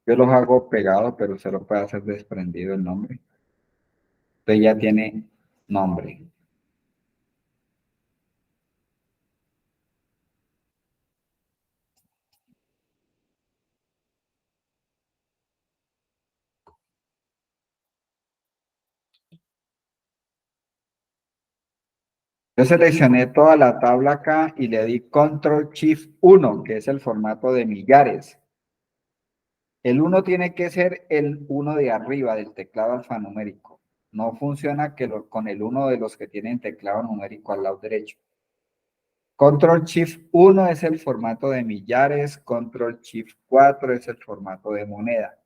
[SPEAKER 1] Yo los hago pegados, pero usted lo puede hacer desprendido el nombre. Entonces ya tiene nombre. Yo seleccioné toda la tabla acá y le di Control Shift 1, que es el formato de millares. El 1 tiene que ser el 1 de arriba del teclado alfanumérico. No funciona con el 1 de los que tienen teclado numérico al lado derecho. Control Shift 1 es el formato de millares, Control Shift 4 es el formato de moneda.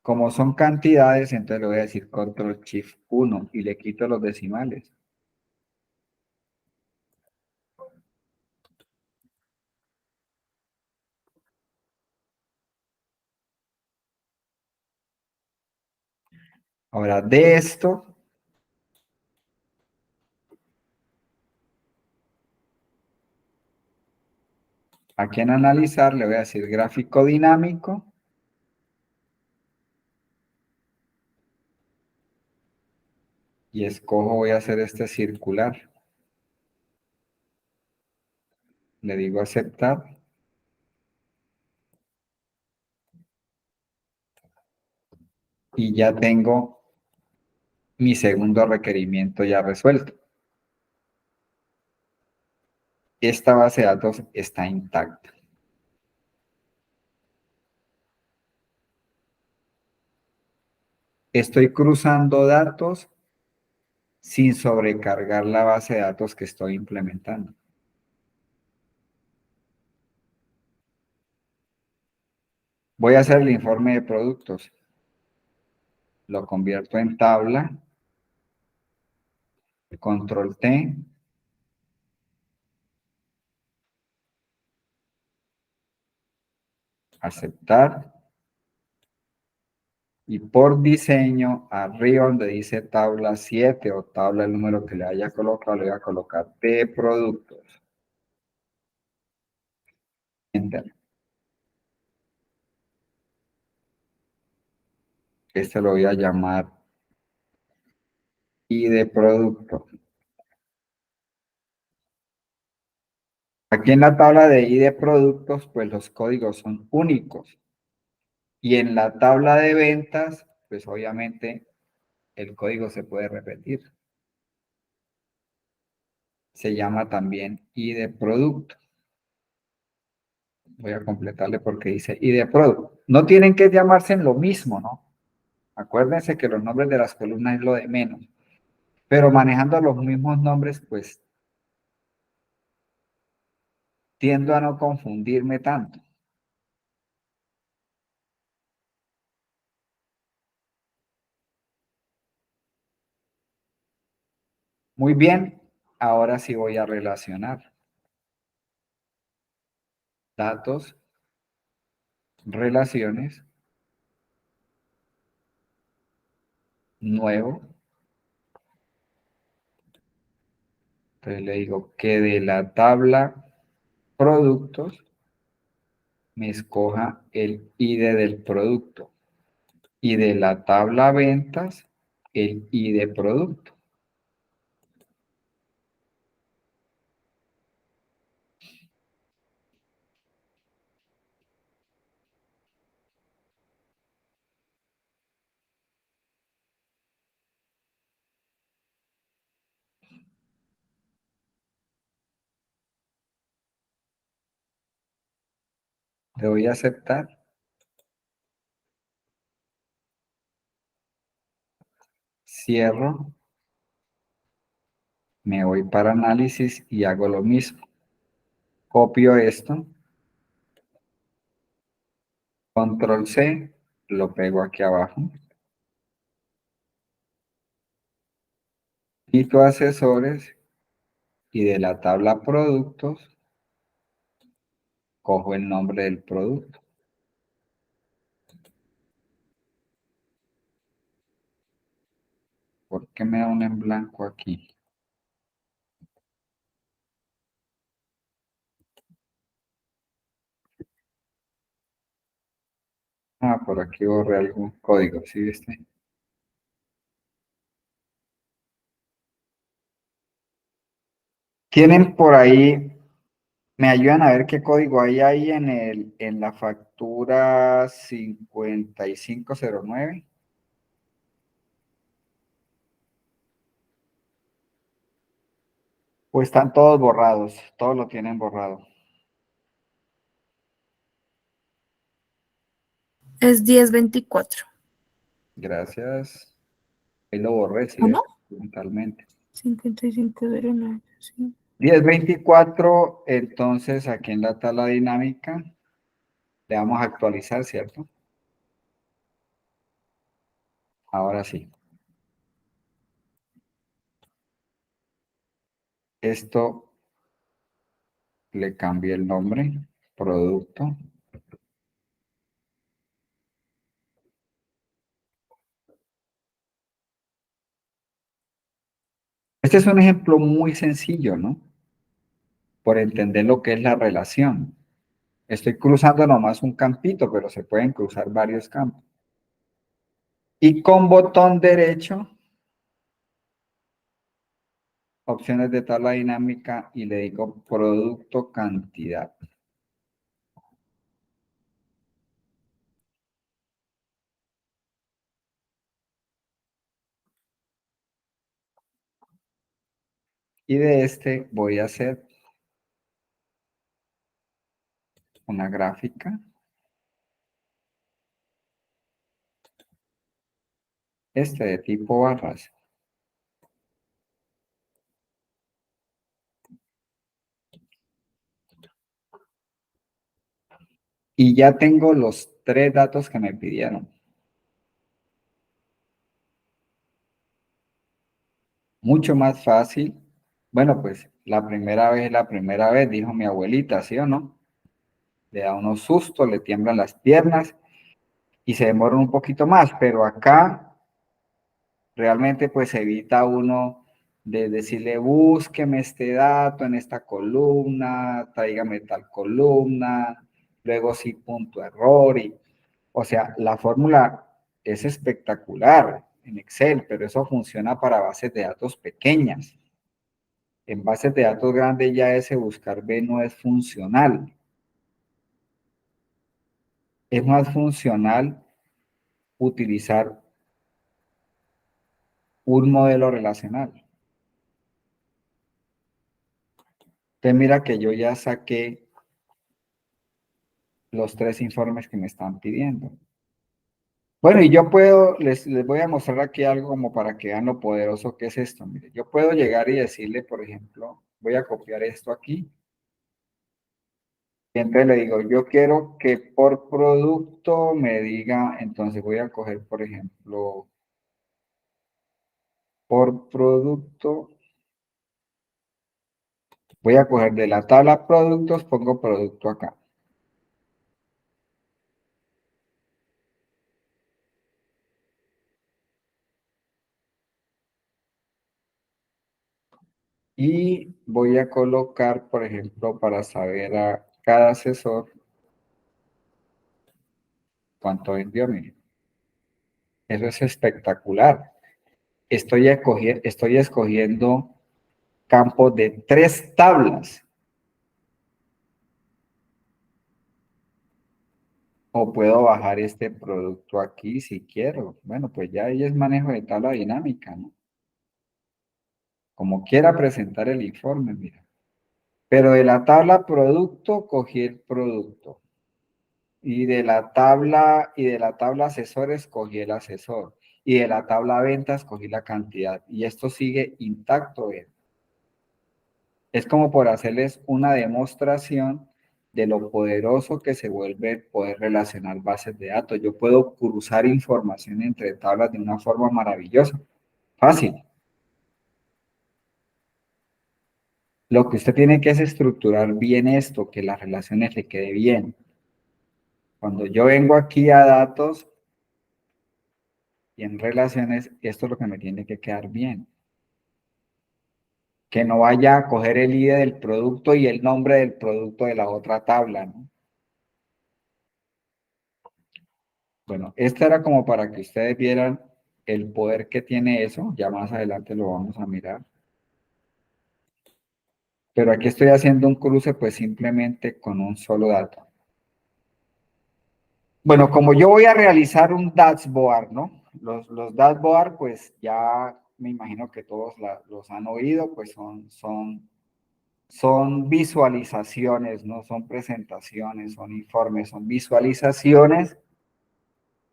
[SPEAKER 1] Como son cantidades, entonces le voy a decir Control Shift 1 y le quito los decimales. Ahora, de esto, aquí en analizar le voy a decir gráfico dinámico. Y escojo, voy a hacer este circular. Le digo aceptar. Y ya tengo mi segundo requerimiento ya resuelto. Esta base de datos está intacta. Estoy cruzando datos sin sobrecargar la base de datos que estoy implementando. Voy a hacer el informe de productos. Lo convierto en tabla. Control T. Aceptar. Y por diseño, arriba donde dice tabla 7 o tabla el número que le haya colocado, le voy a colocar de productos. Enter. Este lo voy a llamar I de producto. Aquí en la tabla de I de productos, pues los códigos son únicos. Y en la tabla de ventas, pues obviamente el código se puede repetir. Se llama también I de producto. Voy a completarle porque dice I de producto. No tienen que llamarse en lo mismo, ¿no? Acuérdense que los nombres de las columnas es lo de menos. Pero manejando los mismos nombres, pues tiendo a no confundirme tanto. Muy bien, ahora sí voy a relacionar datos, relaciones, nuevo. Entonces le digo que de la tabla productos me escoja el ID del producto y de la tabla ventas el ID de producto. Le doy a aceptar. Cierro. Me voy para análisis y hago lo mismo. Copio esto. Control C. Lo pego aquí abajo. Quito asesores y de la tabla productos cojo el nombre del producto. ¿Por qué me da un en blanco aquí? Ah, por aquí borré algún código, ¿sí viste? Tienen por ahí, me ayudan a ver qué código hay ahí en la factura 5509. O están todos borrados, todos lo tienen borrado.
[SPEAKER 5] Es 1024.
[SPEAKER 1] Gracias. Ahí lo borré, sí,
[SPEAKER 5] ¿O no?
[SPEAKER 1] mentalmente.
[SPEAKER 5] 5509. Sí.
[SPEAKER 1] 1024, entonces aquí en la tabla dinámica le vamos a actualizar, ¿cierto? Ahora sí. Esto le cambié el nombre, producto. Este es un ejemplo muy sencillo, ¿no? Por entender lo que es la relación. Estoy cruzando nomás un campito, pero se pueden cruzar varios campos. Y con botón derecho, opciones de tabla dinámica y le digo producto cantidad. Y de este voy a hacer una gráfica. Este de tipo barras. Y ya tengo los 3 datos que me pidieron. Mucho más fácil. Bueno, pues la primera vez, dijo mi abuelita, ¿sí o no? Le da unos sustos, le tiemblan las piernas y se demoran un poquito más, pero acá realmente pues evita uno de decirle búsqueme este dato en esta columna, tráigame tal columna, luego sí punto error y, o sea, la fórmula es espectacular en Excel, pero eso funciona para bases de datos pequeñas. En bases de datos grandes ya ese buscar B no es funcional. Es más funcional utilizar un modelo relacional. Entonces mira que yo ya saqué los 3 informes que me están pidiendo. Bueno, y yo puedo, les voy a mostrar aquí algo como para que vean lo poderoso que es esto. Mire, yo puedo llegar y decirle, por ejemplo, voy a copiar esto aquí. Y entonces le digo, yo quiero que por producto me diga, entonces voy a coger, por ejemplo, por producto, voy a coger de la tabla productos, pongo producto acá. Y voy a colocar, por ejemplo, para saber a cada asesor cuánto vendió. Mire. Eso es espectacular. Estoy escogiendo campos de 3 tablas. O puedo bajar este producto aquí si quiero. Bueno, pues ya ahí es manejo de tabla dinámica, ¿no? Como quiera presentar el informe, mira. Pero de la tabla producto, cogí el producto. y de la tabla asesor escogí el asesor. Y de la tabla ventas escogí la cantidad. Y esto sigue intacto. ¿Ven? Es como por hacerles una demostración de lo poderoso que se vuelve poder relacionar bases de datos. Yo puedo cruzar información entre tablas de una forma maravillosa. Fácil. Lo que usted tiene que es estructurar bien esto, que las relaciones le quede bien. Cuando yo vengo aquí a datos y en relaciones, esto es lo que me tiene que quedar bien. Que no vaya a coger el ID del producto y el nombre del producto de la otra tabla, ¿no? Bueno, esta era como para que ustedes vieran el poder que tiene eso. Ya más adelante lo vamos a mirar. Pero aquí estoy haciendo un cruce pues simplemente con un solo dato. Bueno, como yo voy a realizar un dashboard, ¿no? Los dashboard pues ya me imagino que todos los han oído, pues son visualizaciones, no son presentaciones, son informes, son visualizaciones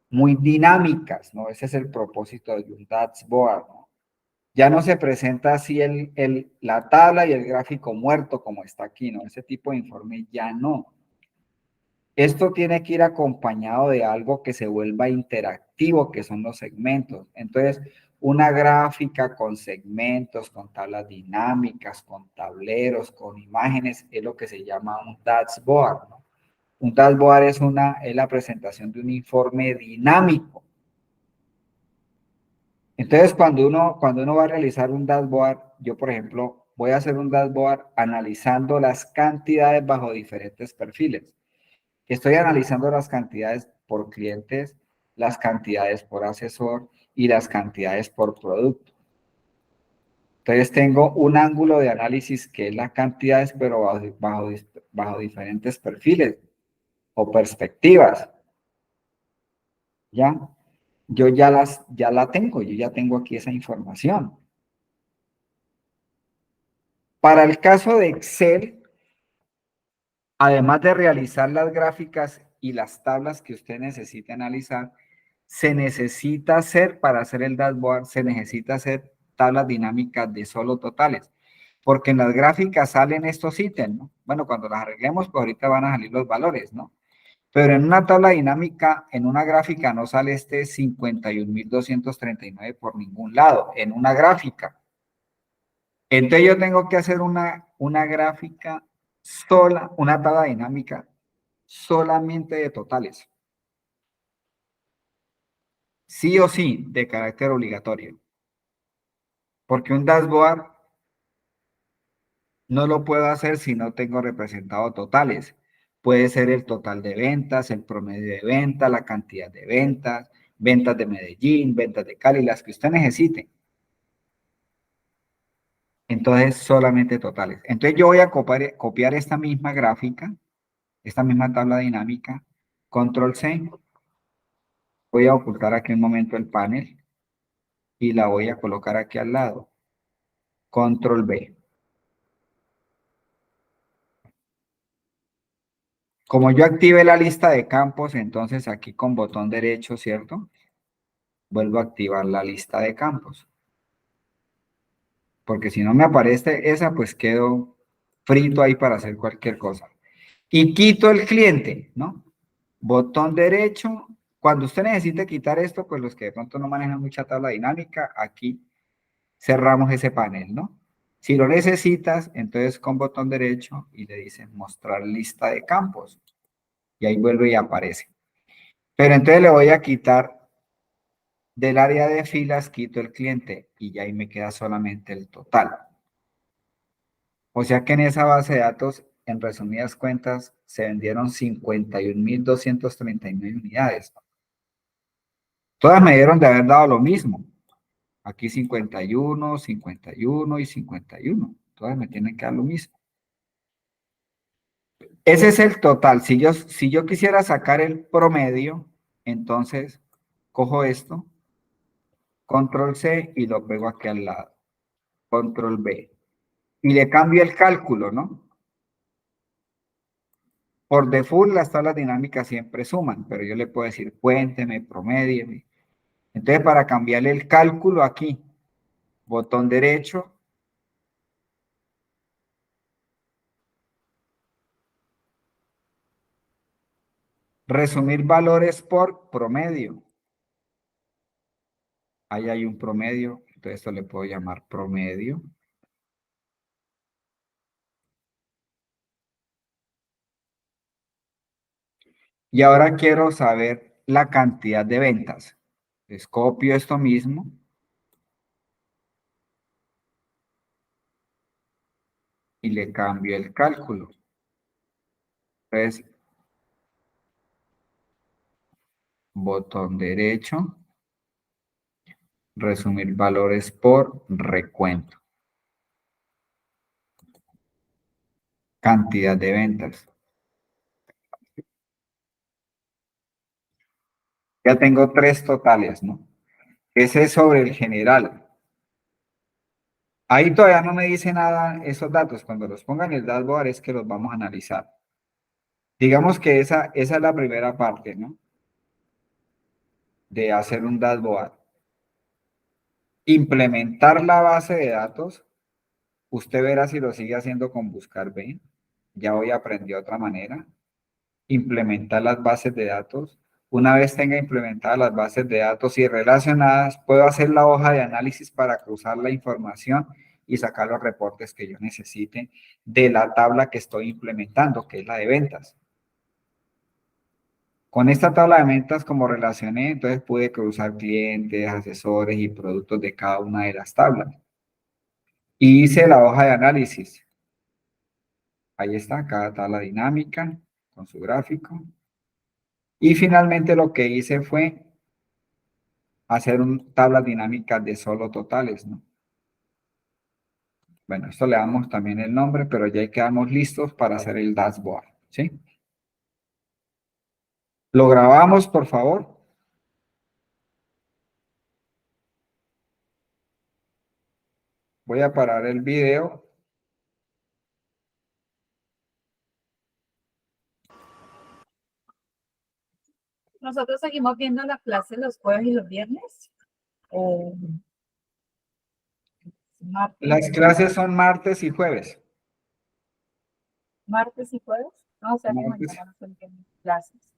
[SPEAKER 1] muy dinámicas, ¿no? Ese es el propósito de un dashboard, ¿no? Ya no se presenta así la tabla y el gráfico muerto como está aquí, ¿no? Ese tipo de informe ya no. Esto tiene que ir acompañado de algo que se vuelva interactivo, que son los segmentos. Entonces, una gráfica con segmentos, con tablas dinámicas, con tableros, con imágenes, es lo que se llama un dashboard, ¿no? Un dashboard es la presentación de un informe dinámico. Entonces, cuando uno va a realizar un dashboard, yo, por ejemplo, voy a hacer un dashboard analizando las cantidades bajo diferentes perfiles. Estoy analizando las cantidades por clientes, las cantidades por asesor y las cantidades por producto. Entonces, tengo un ángulo de análisis que es las cantidades, pero bajo diferentes perfiles o perspectivas. ¿Ya? Yo ya la tengo, yo ya tengo aquí esa información. Para el caso de Excel, además de realizar las gráficas y las tablas que usted necesite analizar, se necesita hacer, para hacer el dashboard, se necesita hacer tablas dinámicas de solo totales. Porque en las gráficas salen estos ítems, ¿no? Bueno, cuando las arreglemos, pues ahorita van a salir los valores, ¿no? Pero en una tabla dinámica, en una gráfica, no sale este 51.239 por ningún lado, en una gráfica. Entonces yo tengo que hacer una gráfica sola, una tabla dinámica solamente de totales. Sí o sí, de carácter obligatorio. Porque un dashboard no lo puedo hacer si no tengo representado totales. Puede ser el total de ventas, el promedio de ventas, la cantidad de ventas, ventas de Medellín, ventas de Cali, las que usted necesite. Entonces, solamente totales. Entonces, yo voy a copiar esta misma gráfica, esta misma tabla dinámica, control C. Voy a ocultar aquí un momento el panel y la voy a colocar aquí al lado. Control B. Como yo active la lista de campos, entonces aquí con botón derecho, ¿cierto? Vuelvo a activar la lista de campos. Porque si no me aparece esa, pues quedo frito ahí para hacer cualquier cosa. Y quito el cliente, ¿no? Botón derecho. Cuando usted necesite quitar esto, pues los que de pronto no manejan mucha tabla dinámica, aquí cerramos ese panel, ¿no? Si lo necesitas, entonces con botón derecho y le dicen mostrar lista de campos. Y ahí vuelve y aparece. Pero entonces le voy a quitar del área de filas, quito el cliente y ya ahí me queda solamente el total. O sea que en esa base de datos, en resumidas cuentas, se vendieron 51.239 unidades. Todas me dieron de haber dado lo mismo. Aquí 51, 51 y 51. Todas me tienen que dar lo mismo. Ese es el total. Si yo quisiera sacar el promedio, entonces cojo esto, control C y lo pego aquí al lado. Control B. Y le cambio el cálculo, ¿no? Por default, las tablas dinámicas siempre suman, pero yo le puedo decir cuénteme, promedieme. Entonces, para cambiarle el cálculo aquí, botón derecho, resumir valores por promedio. Ahí hay un promedio, entonces esto le puedo llamar promedio. Y ahora quiero saber la cantidad de ventas. Les copio esto mismo. Y le cambio el cálculo. Entonces, botón derecho, resumir valores por recuento. Cantidad de ventas. Ya tengo 3 totales, ¿no? Ese es sobre el general. Ahí todavía no me dice nada esos datos. Cuando los ponga en el dashboard es que los vamos a analizar. Digamos que esa es la primera parte, ¿no? De hacer un dashboard. Implementar la base de datos. Usted verá si lo sigue haciendo con buscar B. Ya hoy aprendí otra manera. Implementar las bases de datos. Una vez tenga implementadas las bases de datos y relacionadas, puedo hacer la hoja de análisis para cruzar la información y sacar los reportes que yo necesite de la tabla que estoy implementando, que es la de ventas. Con esta tabla de ventas, como relacioné, entonces pude cruzar clientes, asesores y productos de cada una de las tablas. Y hice la hoja de análisis. Ahí está, cada tabla dinámica con su gráfico. Y finalmente lo que hice fue hacer tablas dinámicas de solo totales, ¿no? Bueno, esto le damos también el nombre, pero ya quedamos listos para hacer el dashboard, ¿sí? Lo grabamos, por favor. Voy a parar el video.
[SPEAKER 2] Nosotros seguimos viendo la clase los jueves y los viernes. O
[SPEAKER 1] Las clases son martes y jueves.
[SPEAKER 2] martes y jueves. No, o sea que
[SPEAKER 1] Martes.
[SPEAKER 2] mañana no son clases.